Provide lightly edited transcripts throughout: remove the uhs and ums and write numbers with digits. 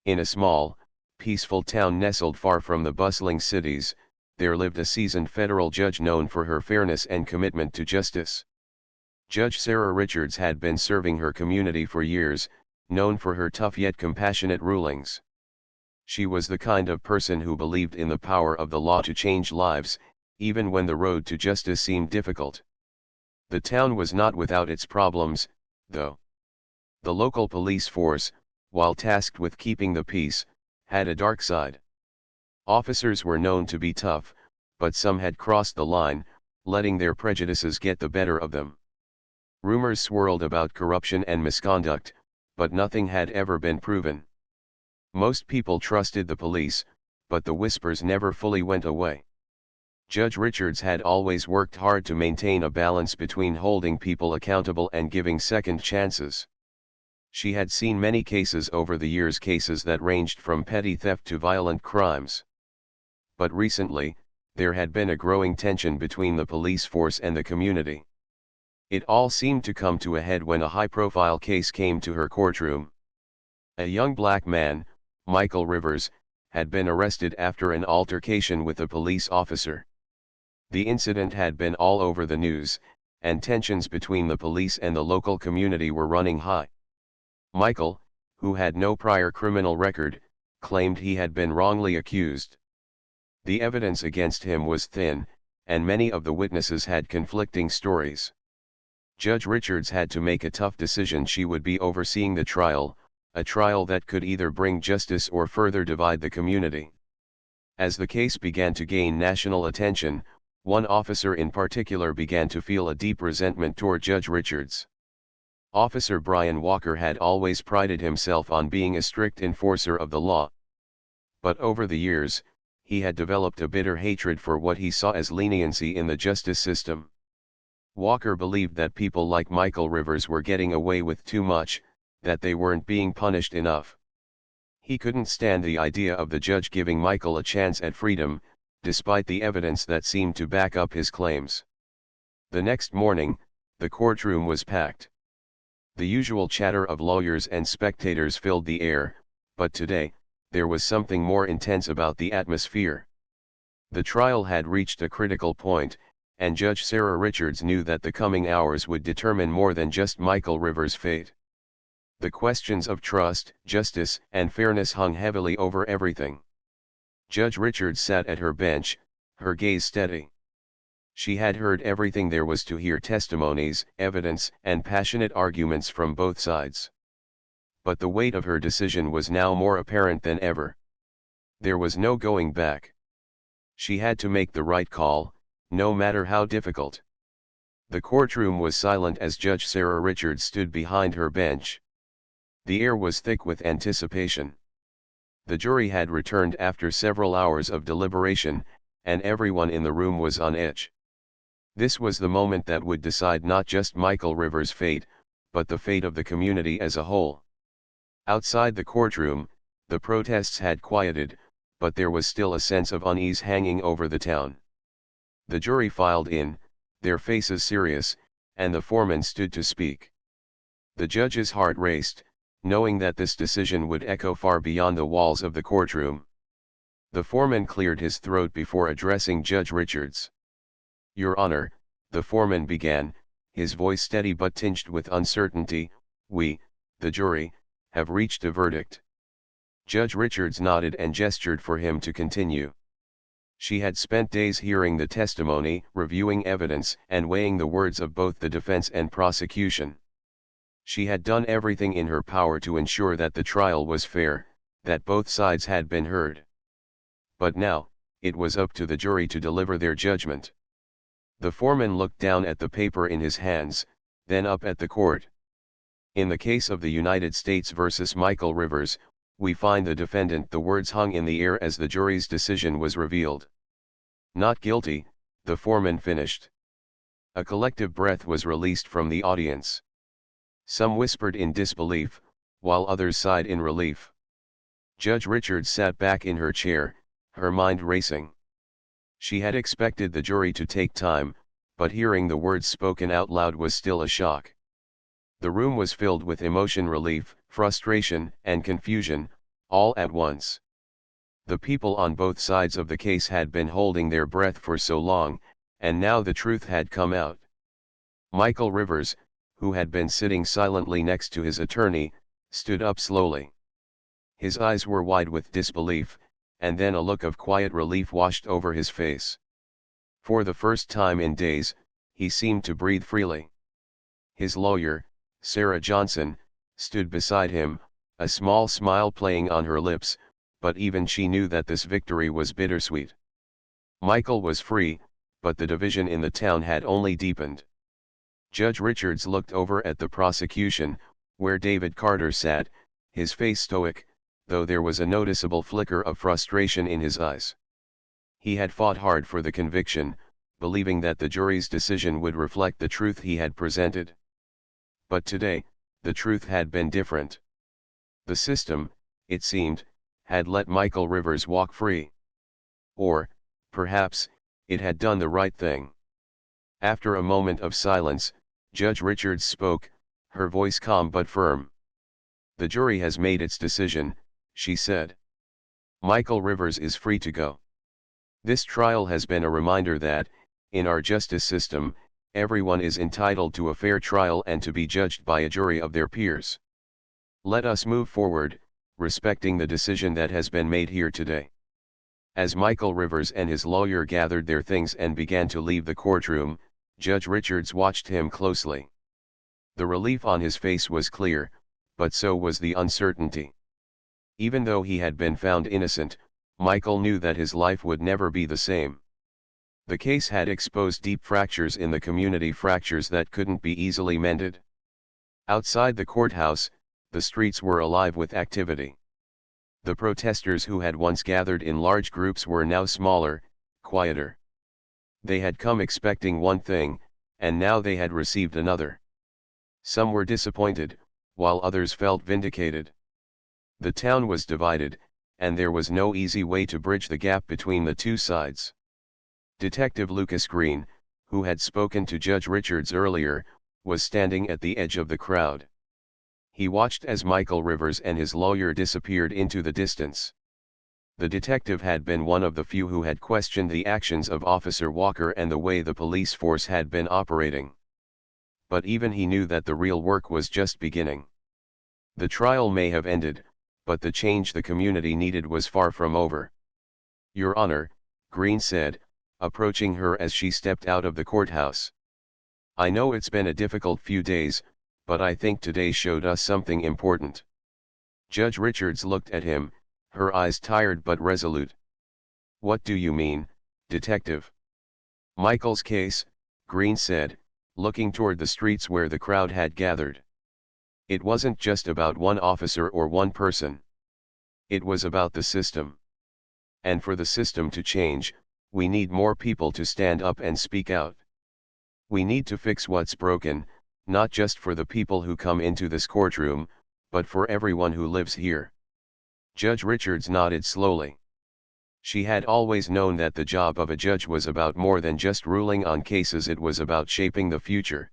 In a small, peaceful town nestled far from the bustling cities, there lived a seasoned federal judge known for her fairness and commitment to justice. Judge Sarah Richards had been serving her community for years, known for her tough yet compassionate rulings. She was the kind of person who believed in the power of the law to change lives, even when the road to justice seemed difficult. The town was not without its problems, though. The local police force, while tasked with keeping the peace, had a dark side. Officers were known to be tough, but some had crossed the line, letting their prejudices get the better of them. Rumors swirled about corruption and misconduct, but nothing had ever been proven. Most people trusted the police, but the whispers never fully went away. Judge Richards had always worked hard to maintain a balance between holding people accountable and giving second chances. She had seen many cases over the years, cases that ranged from petty theft to violent crimes. But recently, there had been a growing tension between the police force and the community. It all seemed to come to a head when a high-profile case came to her courtroom. A young black man, Michael Rivers, had been arrested after an altercation with a police officer. The incident had been all over the news, and tensions between the police and the local community were running high. Michael, who had no prior criminal record, claimed he had been wrongly accused. The evidence against him was thin, and many of the witnesses had conflicting stories. Judge Richards had to make a tough decision. She would be overseeing the trial, a trial that could either bring justice or further divide the community. As the case began to gain national attention, one officer in particular began to feel a deep resentment toward Judge Richards. Officer Brian Walker had always prided himself on being a strict enforcer of the law. But over the years, he had developed a bitter hatred for what he saw as leniency in the justice system. Walker believed that people like Michael Rivers were getting away with too much, that they weren't being punished enough. He couldn't stand the idea of the judge giving Michael a chance at freedom, despite the evidence that seemed to back up his claims. The next morning, the courtroom was packed. The usual chatter of lawyers and spectators filled the air, but today, there was something more intense about the atmosphere. The trial had reached a critical point, and Judge Sarah Richards knew that the coming hours would determine more than just Michael Rivers' fate. The questions of trust, justice, and fairness hung heavily over everything. Judge Richards sat at her bench, her gaze steady. She had heard everything there was to hear: testimonies, evidence, and passionate arguments from both sides. But the weight of her decision was now more apparent than ever. There was no going back. She had to make the right call, no matter how difficult. The courtroom was silent as Judge Sarah Richards stood behind her bench. The air was thick with anticipation. The jury had returned after several hours of deliberation, and everyone in the room was on edge. This was the moment that would decide not just Michael Rivers' fate, but the fate of the community as a whole. Outside the courtroom, the protests had quieted, but there was still a sense of unease hanging over the town. The jury filed in, their faces serious, and the foreman stood to speak. The judge's heart raced, knowing that this decision would echo far beyond the walls of the courtroom. The foreman cleared his throat before addressing Judge Richards. "Your Honor," the foreman began, his voice steady but tinged with uncertainty, "we, the jury, have reached a verdict." Judge Richards nodded and gestured for him to continue. She had spent days hearing the testimony, reviewing evidence, and weighing the words of both the defense and prosecution. She had done everything in her power to ensure that the trial was fair, that both sides had been heard. But now, it was up to the jury to deliver their judgment. The foreman looked down at the paper in his hands, then up at the court. "In the case of the United States versus Michael Rivers, we find the defendant." The words hung in the air as the jury's decision was revealed. "Not guilty," the foreman finished. A collective breath was released from the audience. Some whispered in disbelief, while others sighed in relief. Judge Richards sat back in her chair, her mind racing. She had expected the jury to take time, but hearing the words spoken out loud was still a shock. The room was filled with emotion, relief, frustration, and confusion, all at once. The people on both sides of the case had been holding their breath for so long, and now the truth had come out. Michael Rivers, who had been sitting silently next to his attorney, stood up slowly. His eyes were wide with disbelief, and then a look of quiet relief washed over his face. For the first time in days, he seemed to breathe freely. His lawyer, Sarah Johnson, stood beside him, a small smile playing on her lips, but even she knew that this victory was bittersweet. Michael was free, but the division in the town had only deepened. Judge Richards looked over at the prosecution, where David Carter sat, his face stoic, though there was a noticeable flicker of frustration in his eyes. He had fought hard for the conviction, believing that the jury's decision would reflect the truth he had presented. But today, the truth had been different. The system, it seemed, had let Michael Rivers walk free. Or, perhaps, it had done the right thing. After a moment of silence, Judge Richards spoke, her voice calm but firm. "The jury has made its decision," she said. "Michael Rivers is free to go. This trial has been a reminder that, in our justice system, everyone is entitled to a fair trial and to be judged by a jury of their peers. Let us move forward, respecting the decision that has been made here today." As Michael Rivers and his lawyer gathered their things and began to leave the courtroom, Judge Richards watched him closely. The relief on his face was clear, but so was the uncertainty. Even though he had been found innocent, Michael knew that his life would never be the same. The case had exposed deep fractures in the community, fractures that couldn't be easily mended. Outside the courthouse, the streets were alive with activity. The protesters who had once gathered in large groups were now smaller, quieter. They had come expecting one thing, and now they had received another. Some were disappointed, while others felt vindicated. The town was divided, and there was no easy way to bridge the gap between the two sides. Detective Lucas Green, who had spoken to Judge Richards earlier, was standing at the edge of the crowd. He watched as Michael Rivers and his lawyer disappeared into the distance. The detective had been one of the few who had questioned the actions of Officer Walker and the way the police force had been operating. But even he knew that the real work was just beginning. The trial may have ended, but the change the community needed was far from over. "Your Honor," Green said, approaching her as she stepped out of the courthouse. "I know it's been a difficult few days, but I think today showed us something important." Judge Richards looked at him, her eyes tired but resolute. "What do you mean, Detective?" "Michael's case," Green said, looking toward the streets where the crowd had gathered. "It wasn't just about one officer or one person. It was about the system. And for the system to change, we need more people to stand up and speak out. We need to fix what's broken, not just for the people who come into this courtroom, but for everyone who lives here." Judge Richards nodded slowly. She had always known that the job of a judge was about more than just ruling on cases, it was about shaping the future.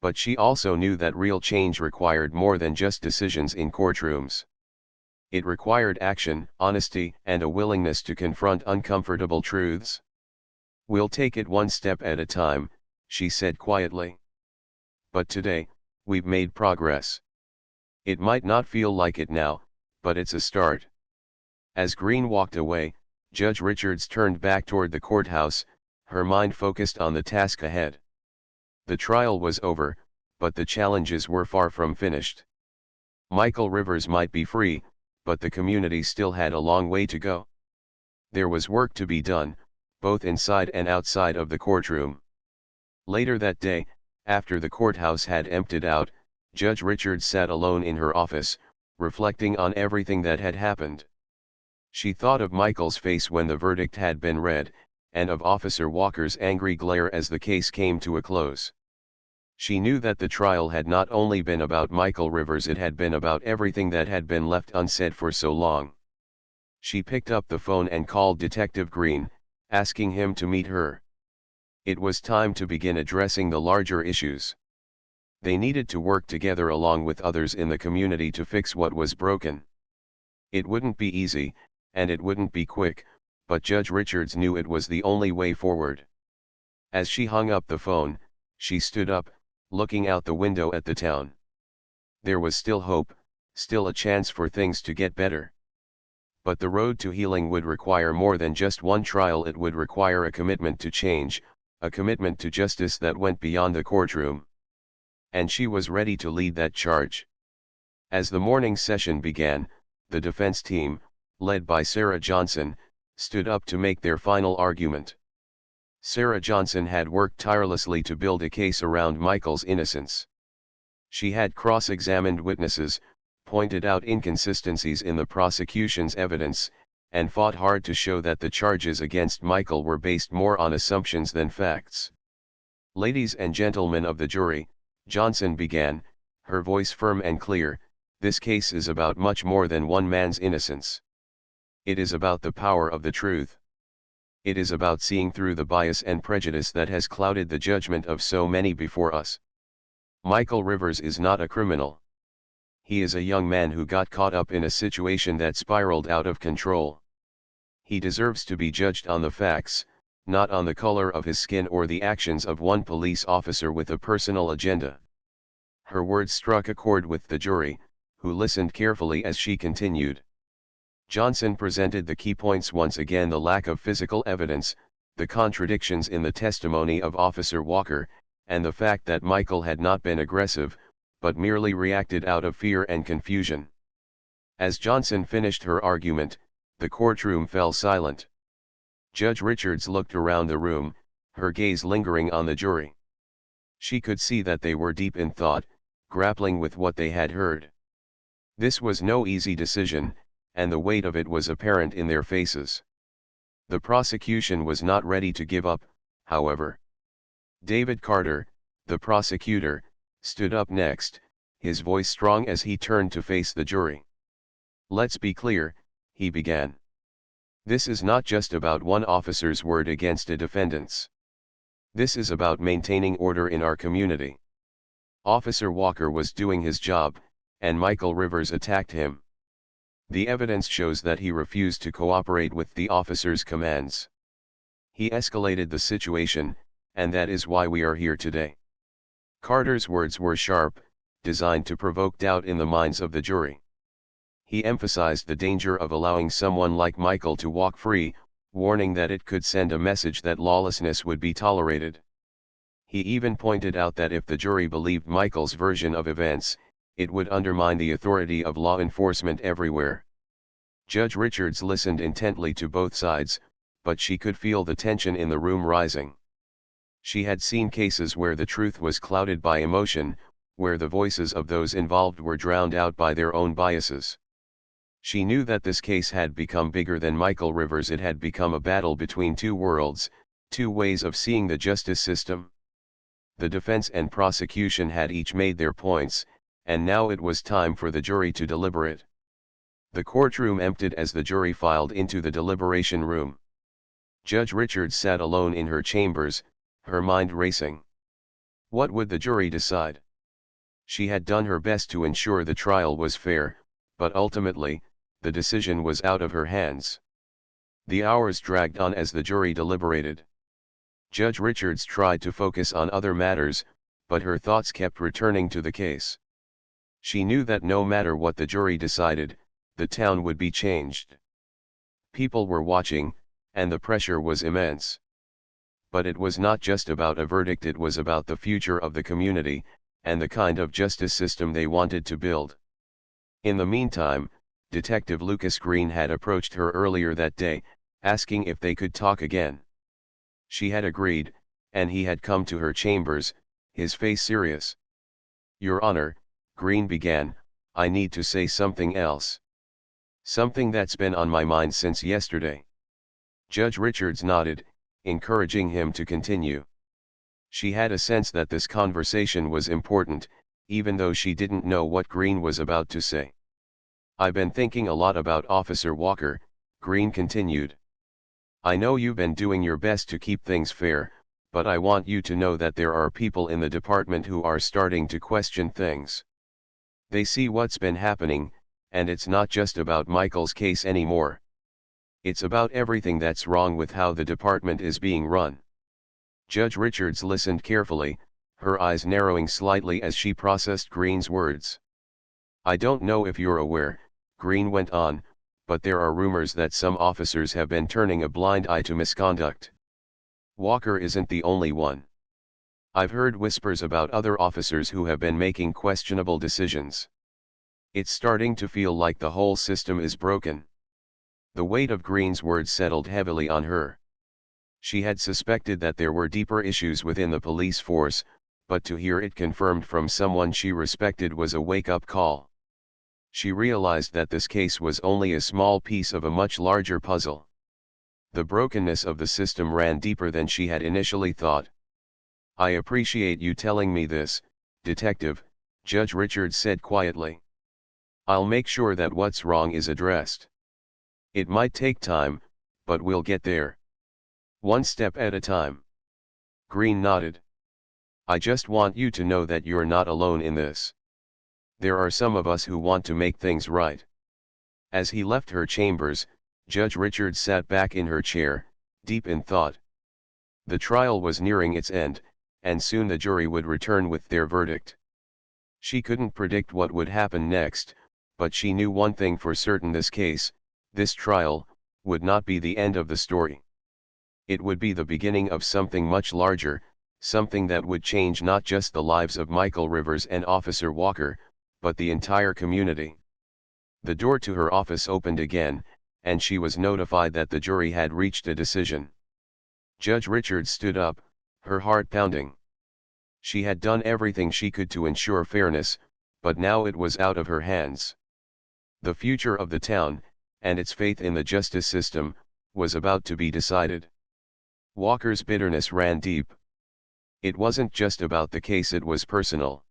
But she also knew that real change required more than just decisions in courtrooms. It required action, honesty, and a willingness to confront uncomfortable truths. "We'll take it one step at a time," she said quietly. "But today, we've made progress. It might not feel like it now, but it's a start." As Green walked away, Judge Richards turned back toward the courthouse, her mind focused on the task ahead. The trial was over, but the challenges were far from finished. Michael Rivers might be free, but the community still had a long way to go. There was work to be done, both inside and outside of the courtroom. Later that day, after the courthouse had emptied out, Judge Richards sat alone in her office, reflecting on everything that had happened. She thought of Michael's face when the verdict had been read, and of Officer Walker's angry glare as the case came to a close. She knew that the trial had not only been about Michael Rivers, it had been about everything that had been left unsaid for so long. She picked up the phone and called Detective Green, asking him to meet her. It was time to begin addressing the larger issues. They needed to work together along with others in the community to fix what was broken. It wouldn't be easy, and it wouldn't be quick, but Judge Richards knew it was the only way forward. As she hung up the phone, she stood up, looking out the window at the town. There was still hope, still a chance for things to get better. But the road to healing would require more than just one trial. It would require a commitment to change, a commitment to justice that went beyond the courtroom. And she was ready to lead that charge. As the morning session began, the defense team, led by Sarah Johnson, stood up to make their final argument. Sarah Johnson had worked tirelessly to build a case around Michael's innocence. She had cross-examined witnesses, pointed out inconsistencies in the prosecution's evidence, and fought hard to show that the charges against Michael were based more on assumptions than facts. "Ladies and gentlemen of the jury," Johnson began, her voice firm and clear, "this case is about much more than one man's innocence. It is about the power of the truth. It is about seeing through the bias and prejudice that has clouded the judgment of so many before us. Michael Rivers is not a criminal. He is a young man who got caught up in a situation that spiraled out of control. He deserves to be judged on the facts, not on the color of his skin or the actions of one police officer with a personal agenda." Her words struck a chord with the jury, who listened carefully as she continued. Johnson presented the key points once again: the lack of physical evidence, the contradictions in the testimony of Officer Walker, and the fact that Michael had not been aggressive, but merely reacted out of fear and confusion. As Johnson finished her argument, the courtroom fell silent. Judge Richards looked around the room, her gaze lingering on the jury. She could see that they were deep in thought, grappling with what they had heard. This was no easy decision, and the weight of it was apparent in their faces. The prosecution was not ready to give up, however. David Carter, the prosecutor, stood up next, his voice strong as he turned to face the jury. "Let's be clear," he began. "This is not just about one officer's word against a defendant's. This is about maintaining order in our community. Officer Walker was doing his job, and Michael Rivers attacked him. The evidence shows that he refused to cooperate with the officer's commands. He escalated the situation, and that is why we are here today." Carter's words were sharp, designed to provoke doubt in the minds of the jury. He emphasized the danger of allowing someone like Michael to walk free, warning that it could send a message that lawlessness would be tolerated. He even pointed out that if the jury believed Michael's version of events, it would undermine the authority of law enforcement everywhere. Judge Richards listened intently to both sides, but she could feel the tension in the room rising. She had seen cases where the truth was clouded by emotion, where the voices of those involved were drowned out by their own biases. She knew that this case had become bigger than Michael Rivers. It had become a battle between two worlds, two ways of seeing the justice system. The defense and prosecution had each made their points, and now it was time for the jury to deliberate. The courtroom emptied as the jury filed into the deliberation room. Judge Richards sat alone in her chambers, her mind racing. What would the jury decide? She had done her best to ensure the trial was fair, but ultimately, the decision was out of her hands. The hours dragged on as the jury deliberated. Judge Richards tried to focus on other matters, but her thoughts kept returning to the case. She knew that no matter what the jury decided, the town would be changed. People were watching, and the pressure was immense. But it was not just about a verdict, it was about the future of the community, and the kind of justice system they wanted to build. In the meantime, Detective Lucas Green had approached her earlier that day, asking if they could talk again. She had agreed, and he had come to her chambers, his face serious. "Your Honor," Green began, "I need to say something else. Something that's been on my mind since yesterday." Judge Richards nodded, encouraging him to continue. She had a sense that this conversation was important, even though she didn't know what Green was about to say. "I've been thinking a lot about Officer Walker," Green continued. "I know you've been doing your best to keep things fair, but I want you to know that there are people in the department who are starting to question things. They see what's been happening, And it's not just about Michael's case anymore. It's about everything that's wrong with how the department is being run. Judge Richards listened carefully, her eyes narrowing slightly as she processed Green's words. I don't know if you're aware, Green went on, but there are rumors that some officers have been turning a blind eye to misconduct. Walker isn't the only one. I've heard whispers about other officers who have been making questionable decisions. It's starting to feel like the whole system is broken. The weight of Green's words settled heavily on her. She had suspected that there were deeper issues within the police force, but to hear it confirmed from someone she respected was a wake-up call. She realized that this case was only a small piece of a much larger puzzle. The brokenness of the system ran deeper than she had initially thought. I appreciate you telling me this, Detective, Judge Richards said quietly. I'll make sure that what's wrong is addressed. It might take time, but we'll get there. One step at a time. Green nodded. I just want you to know that you're not alone in this. There are some of us who want to make things right. As he left her chambers, Judge Richards sat back in her chair, deep in thought. The trial was nearing its end, and soon the jury would return with their verdict. She couldn't predict what would happen next, but she knew one thing for certain: this trial, would not be the end of the story. It would be the beginning of something much larger, something that would change not just the lives of Michael Rivers and Officer Walker, but the entire community. The door to her office opened again, and she was notified that the jury had reached a decision. Judge Richards stood up, her heart pounding. She had done everything she could to ensure fairness, but now it was out of her hands. The future of the town, and its faith in the justice system, was about to be decided. Walker's bitterness ran deep. It wasn't just about the case, it was personal.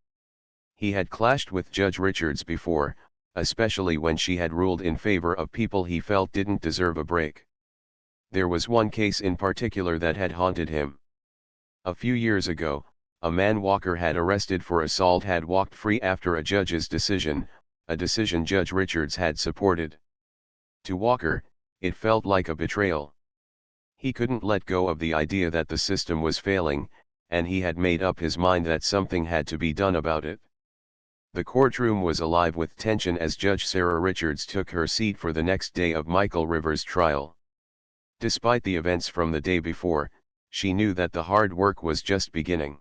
He had clashed with Judge Richards before, especially when she had ruled in favor of people he felt didn't deserve a break. There was one case in particular that had haunted him. A few years ago, a man Walker had arrested for assault had walked free after a judge's decision, a decision Judge Richards had supported. To Walker, it felt like a betrayal. He couldn't let go of the idea that the system was failing, and he had made up his mind that something had to be done about it. The courtroom was alive with tension as Judge Sarah Richards took her seat for the next day of Michael Rivers' trial. Despite the events from the day before, she knew that the hard work was just beginning.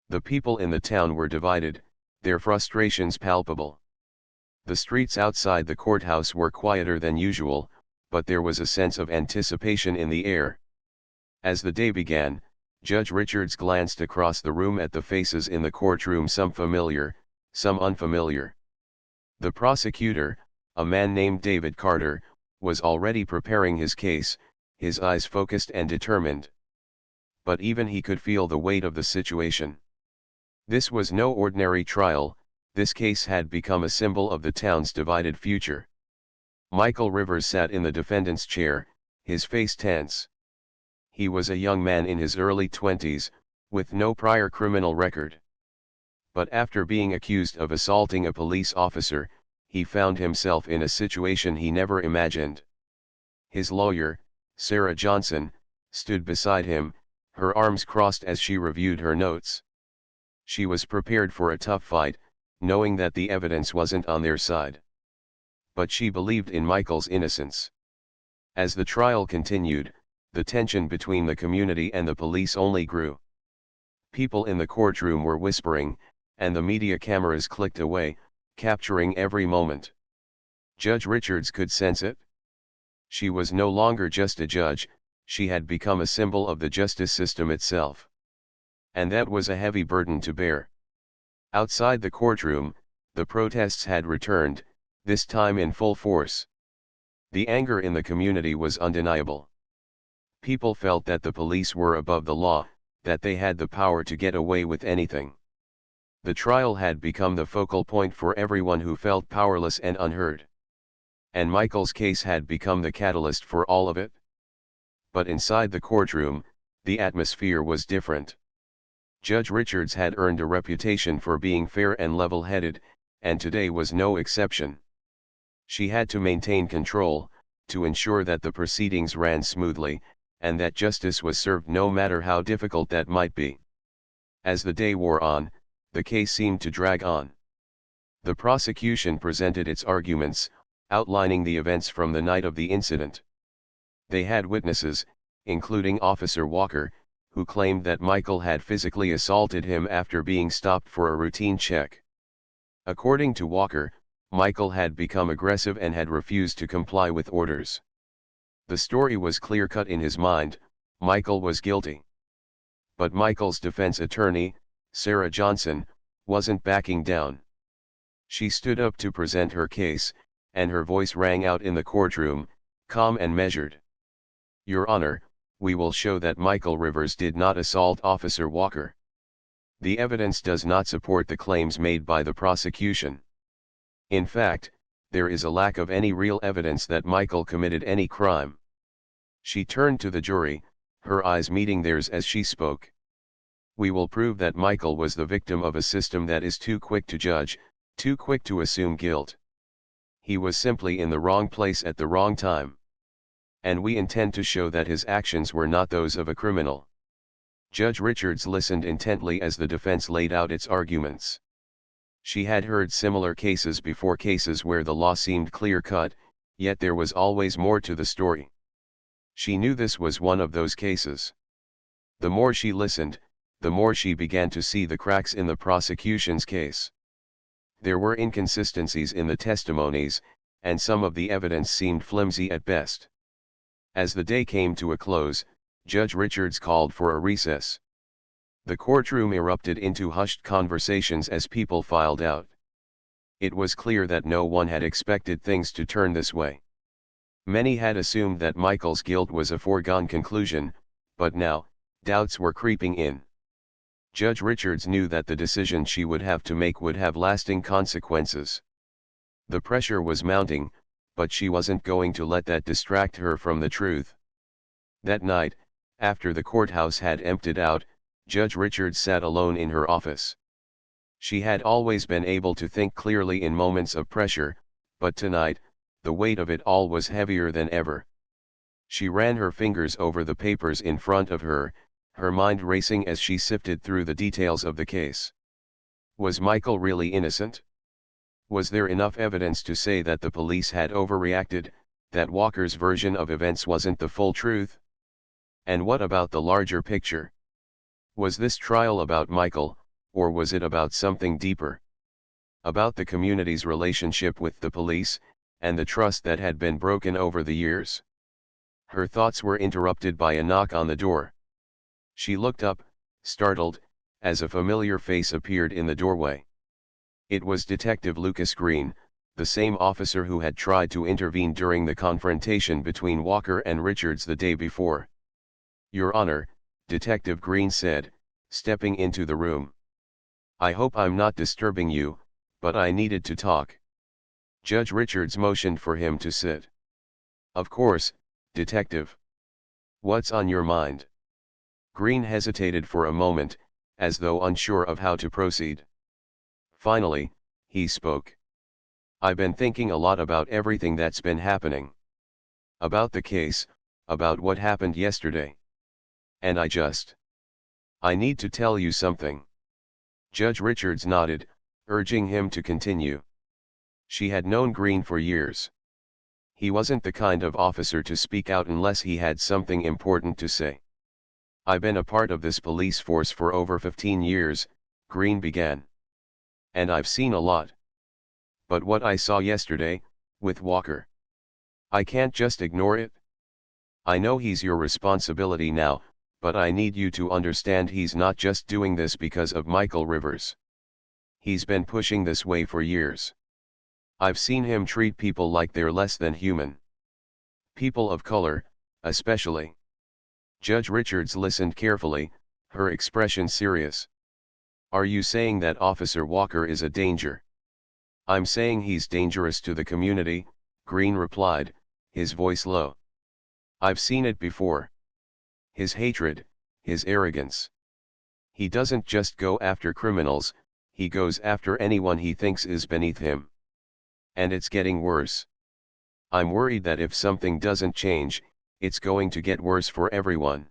The people in the town were divided, their frustrations palpable. The streets outside the courthouse were quieter than usual, but there was a sense of anticipation in the air. As the day began, Judge Richards glanced across the room at the faces in the courtroom, some familiar, some unfamiliar. The prosecutor, a man named David Carter, was already preparing his case, his eyes focused and determined. But even he could feel the weight of the situation. This was no ordinary trial, this case had become a symbol of the town's divided future. Michael Rivers sat in the defendant's chair, his face tense. He was a young man in his early 20s, with no prior criminal record. But after being accused of assaulting a police officer, he found himself in a situation he never imagined. His lawyer, Sarah Johnson, stood beside him, her arms crossed as she reviewed her notes. She was prepared for a tough fight, knowing that the evidence wasn't on their side. But she believed in Michael's innocence. As the trial continued, the tension between the community and the police only grew. People in the courtroom were whispering, and the media cameras clicked away, capturing every moment. Judge Richards could sense it. She was no longer just a judge, she had become a symbol of the justice system itself. And that was a heavy burden to bear. Outside the courtroom, the protests had returned, this time in full force. The anger in the community was undeniable. People felt that the police were above the law, that they had the power to get away with anything. The trial had become the focal point for everyone who felt powerless and unheard. And Michael's case had become the catalyst for all of it. But inside the courtroom, the atmosphere was different. Judge Richards had earned a reputation for being fair and level-headed, and today was no exception. She had to maintain control, to ensure that the proceedings ran smoothly, and that justice was served no matter how difficult that might be. As the day wore on, the case seemed to drag on. The prosecution presented its arguments, outlining the events from the night of the incident. They had witnesses, including Officer Walker, who claimed that Michael had physically assaulted him after being stopped for a routine check. According to Walker, Michael had become aggressive and had refused to comply with orders. The story was clear-cut in his mind: Michael was guilty. But Michael's defense attorney, Sarah Johnson, wasn't backing down. She stood up to present her case, and her voice rang out in the courtroom, calm and measured. "Your Honor, we will show that Michael Rivers did not assault Officer Walker. The evidence does not support the claims made by the prosecution. In fact, there is a lack of any real evidence that Michael committed any crime." She turned to the jury, her eyes meeting theirs as she spoke. "We will prove that Michael was the victim of a system that is too quick to judge, too quick to assume guilt. He was simply in the wrong place at the wrong time. And we intend to show that his actions were not those of a criminal." Judge Richards listened intently as the defense laid out its arguments. She had heard similar cases before, cases where the law seemed clear-cut, yet there was always more to the story. She knew this was one of those cases. The more she listened, the more she began to see the cracks in the prosecution's case. There were inconsistencies in the testimonies, and some of the evidence seemed flimsy at best. As the day came to a close, Judge Richards called for a recess. The courtroom erupted into hushed conversations as people filed out. It was clear that no one had expected things to turn this way. Many had assumed that Michael's guilt was a foregone conclusion, but now, doubts were creeping in. Judge Richards knew that the decision she would have to make would have lasting consequences. The pressure was mounting, but she wasn't going to let that distract her from the truth. That night, after the courthouse had emptied out, Judge Richards sat alone in her office. She had always been able to think clearly in moments of pressure, but tonight, the weight of it all was heavier than ever. She ran her fingers over the papers in front of her, her mind racing as she sifted through the details of the case. Was Michael really innocent? Was there enough evidence to say that the police had overreacted, that Walker's version of events wasn't the full truth? And what about the larger picture? Was this trial about Michael, or was it about something deeper? About the community's relationship with the police, and the trust that had been broken over the years? Her thoughts were interrupted by a knock on the door. She looked up, startled, as a familiar face appeared in the doorway. It was Detective Lucas Green, the same officer who had tried to intervene during the confrontation between Walker and Richards the day before. "Your Honor," Detective Green said, stepping into the room. "I hope I'm not disturbing you, but I needed to talk." Judge Richards motioned for him to sit. "Of course, Detective. What's on your mind?" Green hesitated for a moment, as though unsure of how to proceed. Finally, he spoke. "I've been thinking a lot about everything that's been happening. About the case, about what happened yesterday. And I need to tell you something." Judge Richards nodded, urging him to continue. She had known Green for years. He wasn't the kind of officer to speak out unless he had something important to say. "I've been a part of this police force for over 15 years, Green began. And I've seen a lot. But what I saw yesterday, with Walker, I can't just ignore it. I know he's your responsibility now, but I need you to understand he's not just doing this because of Michael Rivers. He's been pushing this way for years. I've seen him treat people like they're less than human. People of color, especially." Judge Richards listened carefully, her expression serious. "Are you saying that Officer Walker is a danger?" "I'm saying he's dangerous to the community," Green replied, his voice low. "I've seen it before. His hatred, his arrogance. He doesn't just go after criminals, he goes after anyone he thinks is beneath him. And it's getting worse." I'm worried that if something doesn't change, it's going to get worse for everyone.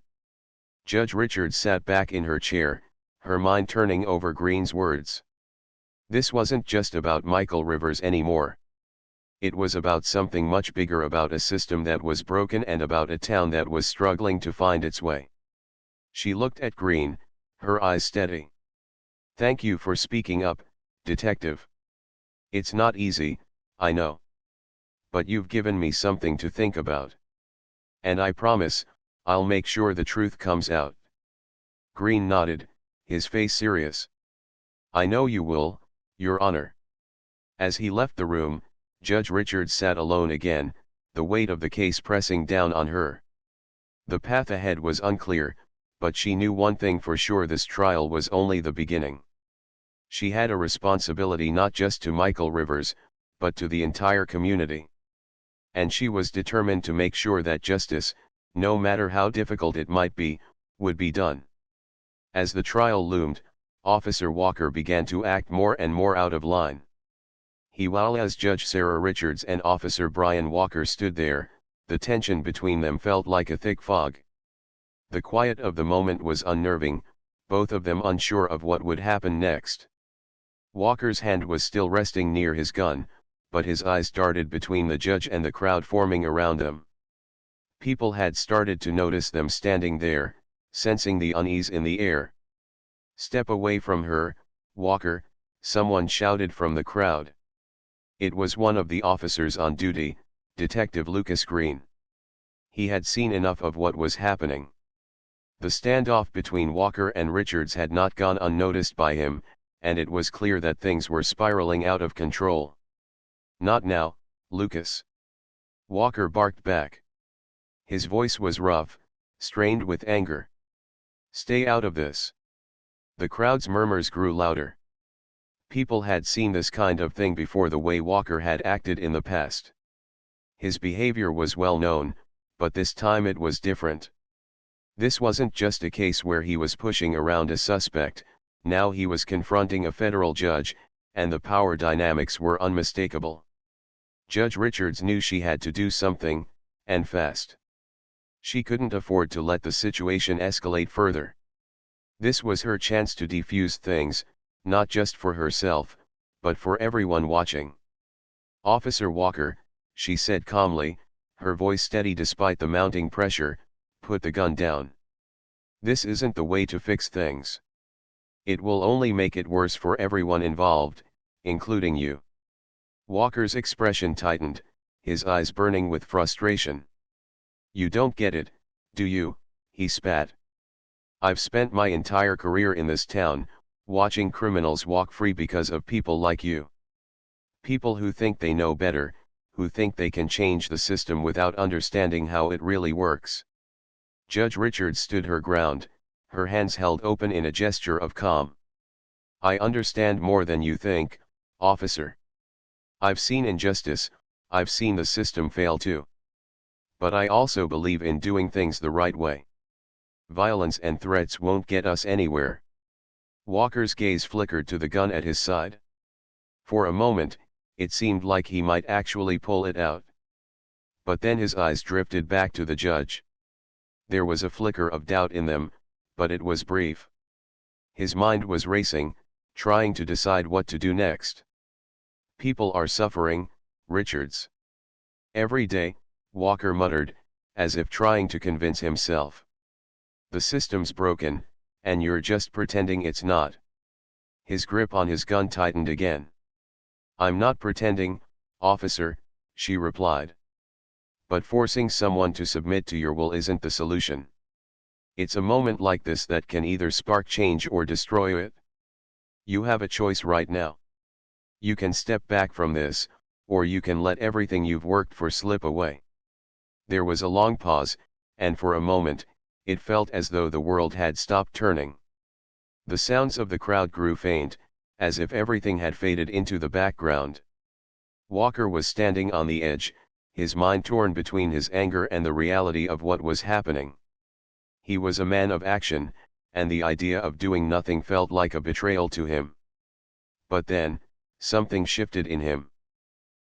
Judge Richards sat back in her chair, her mind turning over Green's words. This wasn't just about Michael Rivers anymore. It was about something much bigger, about a system that was broken and about a town that was struggling to find its way. She looked at Green, her eyes steady. "Thank you for speaking up, Detective. It's not easy, I know. But you've given me something to think about. And I promise, I'll make sure the truth comes out." Green nodded, his face serious. "I know you will, Your Honor." As he left the room, Judge Richards sat alone again, the weight of the case pressing down on her. The path ahead was unclear, but she knew one thing for sure: this trial was only the beginning. She had a responsibility not just to Michael Rivers, but to the entire community. And she was determined to make sure that justice, no matter how difficult it might be, would be done. As the trial loomed, Officer Walker began to act more and more out of line. While as Judge Sarah Richards and Officer Brian Walker stood there, the tension between them felt like a thick fog. The quiet of the moment was unnerving, both of them unsure of what would happen next. Walker's hand was still resting near his gun, but his eyes darted between the judge and the crowd forming around them. People had started to notice them standing there, sensing the unease in the air. "Step away from her, Walker," someone shouted from the crowd. It was one of the officers on duty, Detective Lucas Green. He had seen enough of what was happening. The standoff between Walker and Richards had not gone unnoticed by him, and it was clear that things were spiraling out of control. "Not now, Lucas," Walker barked back. His voice was rough, strained with anger. "Stay out of this." The crowd's murmurs grew louder. People had seen this kind of thing before, the way Walker had acted in the past. His behavior was well known, but this time it was different. This wasn't just a case where he was pushing around a suspect, now he was confronting a federal judge, and the power dynamics were unmistakable. Judge Richards knew she had to do something, and fast. She couldn't afford to let the situation escalate further. This was her chance to defuse things, not just for herself, but for everyone watching. "Officer Walker," she said calmly, her voice steady despite the mounting pressure, "put the gun down. This isn't the way to fix things. It will only make it worse for everyone involved, including you." Walker's expression tightened, his eyes burning with frustration. "You don't get it, do you?" he spat. "I've spent my entire career in this town, watching criminals walk free because of people like you. People who think they know better, who think they can change the system without understanding how it really works." Judge Richards stood her ground, her hands held open in a gesture of calm. "I understand more than you think, officer. I've seen injustice, I've seen the system fail too. But I also believe in doing things the right way. Violence and threats won't get us anywhere." Walker's gaze flickered to the gun at his side. For a moment, it seemed like he might actually pull it out. But then his eyes drifted back to the judge. There was a flicker of doubt in them, but it was brief. His mind was racing, trying to decide what to do next. "People are suffering, Richards. Every day," Walker muttered, as if trying to convince himself. "The system's broken, and you're just pretending it's not." His grip on his gun tightened again. "I'm not pretending, officer," she replied. "But forcing someone to submit to your will isn't the solution. It's a moment like this that can either spark change or destroy it. You have a choice right now. You can step back from this, or you can let everything you've worked for slip away." There was a long pause, and for a moment, it felt as though the world had stopped turning. The sounds of the crowd grew faint, as if everything had faded into the background. Walker was standing on the edge, his mind torn between his anger and the reality of what was happening. He was a man of action, and the idea of doing nothing felt like a betrayal to him. But then, something shifted in him.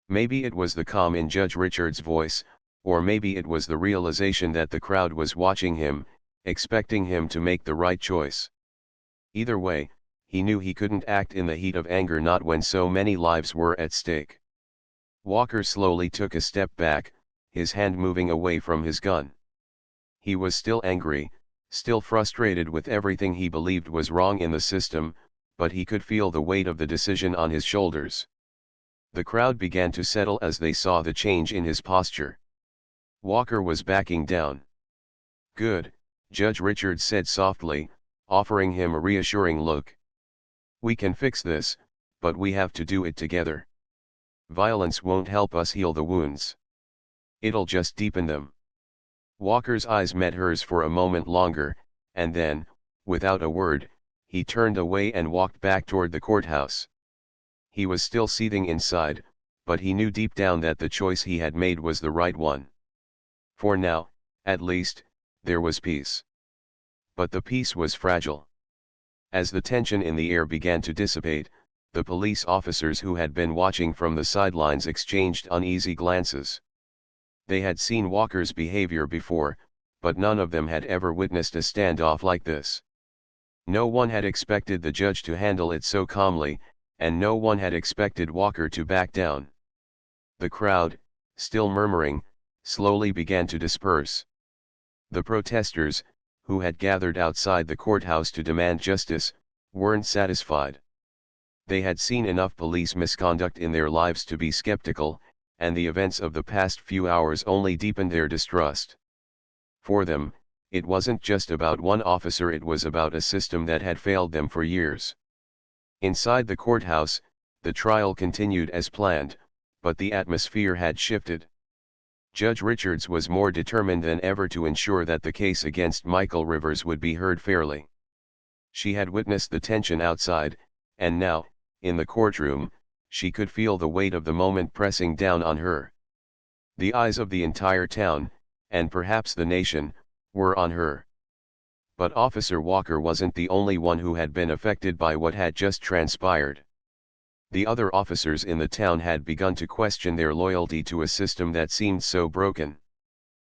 Maybe it was the calm in Judge Richard's voice, or maybe it was the realization that the crowd was watching him, expecting him to make the right choice. Either way, he knew he couldn't act in the heat of anger, not when so many lives were at stake. Walker slowly took a step back, his hand moving away from his gun. He was still angry, still frustrated with everything he believed was wrong in the system, but he could feel the weight of the decision on his shoulders. The crowd began to settle as they saw the change in his posture. Walker was backing down. "Good," Judge Richards said softly, offering him a reassuring look. "We can fix this, but we have to do it together. Violence won't help us heal the wounds. It'll just deepen them." Walker's eyes met hers for a moment longer, and then, without a word, he turned away and walked back toward the courthouse. He was still seething inside, but he knew deep down that the choice he had made was the right one. For now, at least, there was peace. But the peace was fragile. As the tension in the air began to dissipate, the police officers who had been watching from the sidelines exchanged uneasy glances. They had seen Walker's behavior before, but none of them had ever witnessed a standoff like this. No one had expected the judge to handle it so calmly, and no one had expected Walker to back down. The crowd, still murmuring, slowly began to disperse. The protesters, who had gathered outside the courthouse to demand justice, weren't satisfied. They had seen enough police misconduct in their lives to be skeptical, and the events of the past few hours only deepened their distrust. For them, it wasn't just about one officer, it was about a system that had failed them for years. Inside the courthouse, the trial continued as planned, but the atmosphere had shifted. Judge Richards was more determined than ever to ensure that the case against Michael Rivers would be heard fairly. She had witnessed the tension outside, and now, in the courtroom, she could feel the weight of the moment pressing down on her. The eyes of the entire town, and perhaps the nation, were on her. But Officer Walker wasn't the only one who had been affected by what had just transpired. The other officers in the town had begun to question their loyalty to a system that seemed so broken.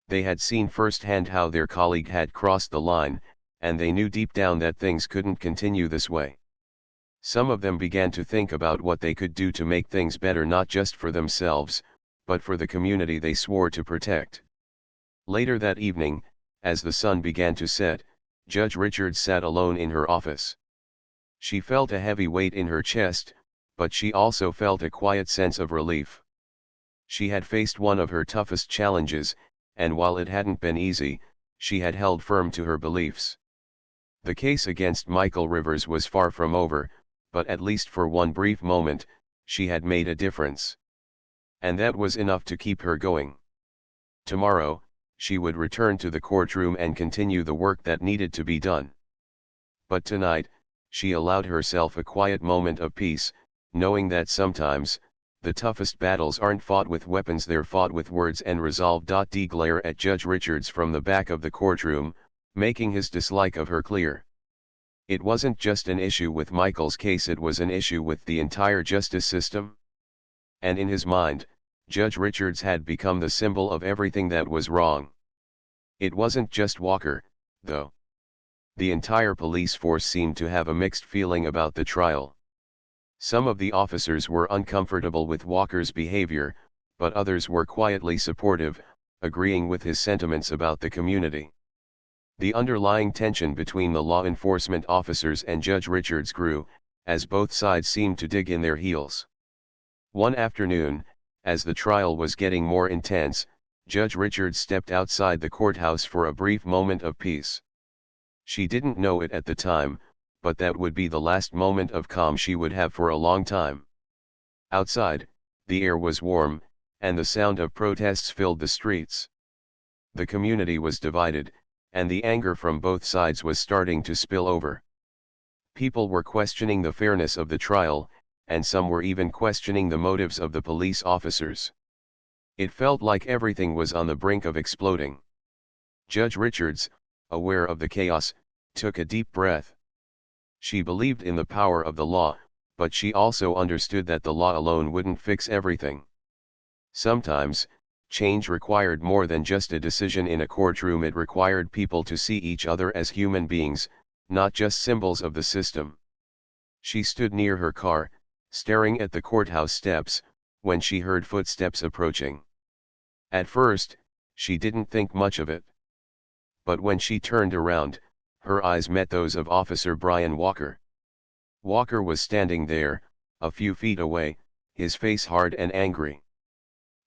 They had seen firsthand how their colleague had crossed the line, and they knew deep down that things couldn't continue this way. Some of them began to think about what they could do to make things better, not just for themselves, but for the community they swore to protect. Later that evening, as the sun began to set, Judge Richards sat alone in her office. She felt a heavy weight in her chest, but she also felt a quiet sense of relief. She had faced one of her toughest challenges, and while it hadn't been easy, she had held firm to her beliefs. The case against Michael Rivers was far from over, but at least for one brief moment, she had made a difference. And that was enough to keep her going. Tomorrow, she would return to the courtroom and continue the work that needed to be done. But tonight, she allowed herself a quiet moment of peace, knowing that sometimes, the toughest battles aren't fought with weapons, they're fought with words and resolve. D glare at Judge Richards from the back of the courtroom, making his dislike of her clear. It wasn't just an issue with Michael's case, it was an issue with the entire justice system. And in his mind, Judge Richards had become the symbol of everything that was wrong. It wasn't just Walker, though. The entire police force seemed to have a mixed feeling about the trial. Some of the officers were uncomfortable with Walker's behavior, but others were quietly supportive, agreeing with his sentiments about the community. The underlying tension between the law enforcement officers and Judge Richards grew, as both sides seemed to dig in their heels. One afternoon, as the trial was getting more intense, Judge Richards stepped outside the courthouse for a brief moment of peace. She didn't know it at the time, but that would be the last moment of calm she would have for a long time. Outside, the air was warm, and the sound of protests filled the streets. The community was divided, and the anger from both sides was starting to spill over. People were questioning the fairness of the trial, and some were even questioning the motives of the police officers. It felt like everything was on the brink of exploding. Judge Richards, aware of the chaos, took a deep breath. She believed in the power of the law, but she also understood that the law alone wouldn't fix everything. Sometimes, change required more than just a decision in a courtroom. It required people to see each other as human beings, not just symbols of the system. She stood near her car, staring at the courthouse steps, when she heard footsteps approaching. At first, she didn't think much of it. But when she turned around, her eyes met those of Officer Brian Walker. Walker was standing there, a few feet away, his face hard and angry.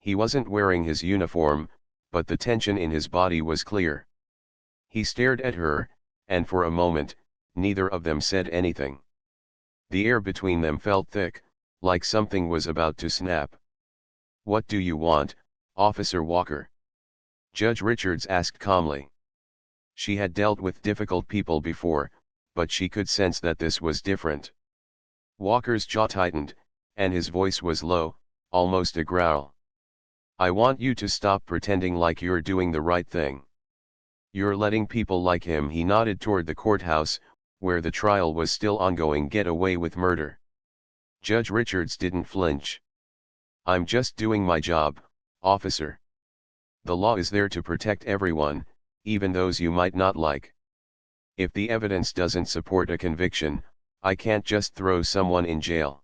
He wasn't wearing his uniform, but the tension in his body was clear. He stared at her, and for a moment, neither of them said anything. The air between them felt thick, like something was about to snap. "What do you want, Officer Walker?" Judge Richards asked calmly. She had dealt with difficult people before, but she could sense that this was different. Walker's jaw tightened, and his voice was low, almost a growl. "I want you to stop pretending like you're doing the right thing. You're letting people like him," he nodded toward the courthouse, where the trial was still ongoing, "get away with murder." Judge Richards didn't flinch. "I'm just doing my job, officer. The law is there to protect everyone, even those you might not like. If the evidence doesn't support a conviction, I can't just throw someone in jail."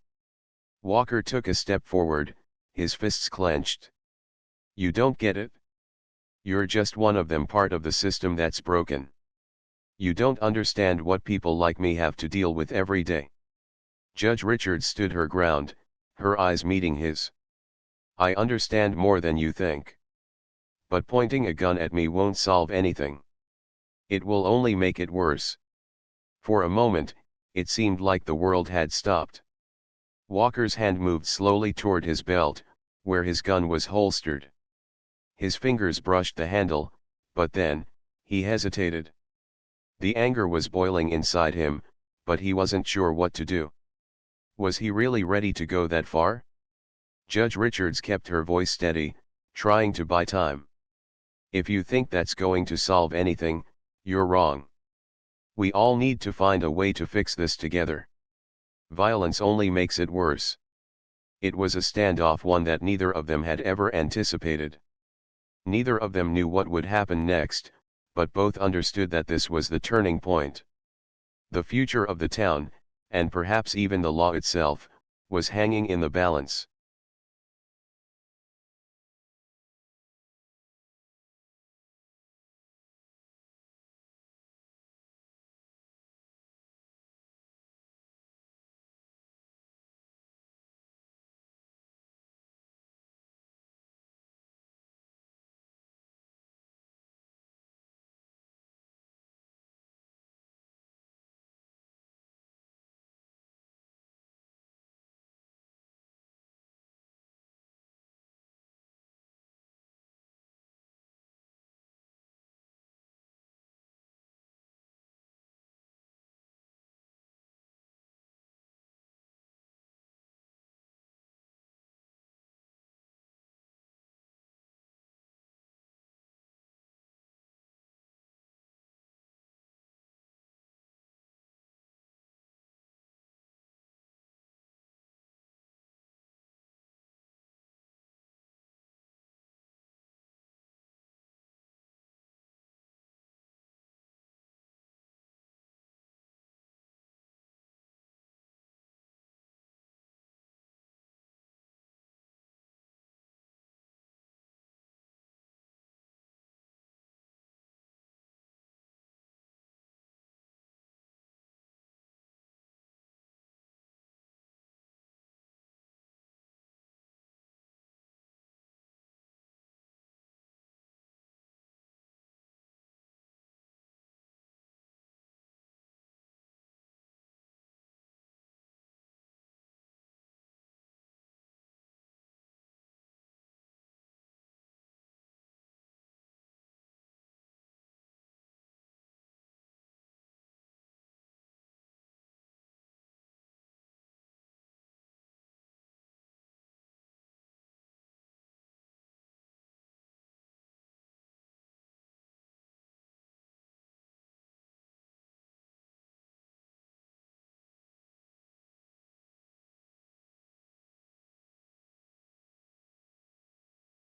Walker took a step forward, his fists clenched. "You don't get it? You're just one of them, part of the system that's broken. You don't understand what people like me have to deal with every day." Judge Richards stood her ground, her eyes meeting his. "I understand more than you think. But pointing a gun at me won't solve anything. It will only make it worse." For a moment, it seemed like the world had stopped. Walker's hand moved slowly toward his belt, where his gun was holstered. His fingers brushed the handle, but then, he hesitated. The anger was boiling inside him, but he wasn't sure what to do. Was he really ready to go that far? Judge Richards kept her voice steady, trying to buy time. "If you think that's going to solve anything, you're wrong. We all need to find a way to fix this together. Violence only makes it worse." It was a standoff, one that neither of them had ever anticipated. Neither of them knew what would happen next, but both understood that this was the turning point. The future of the town, and perhaps even the law itself, was hanging in the balance.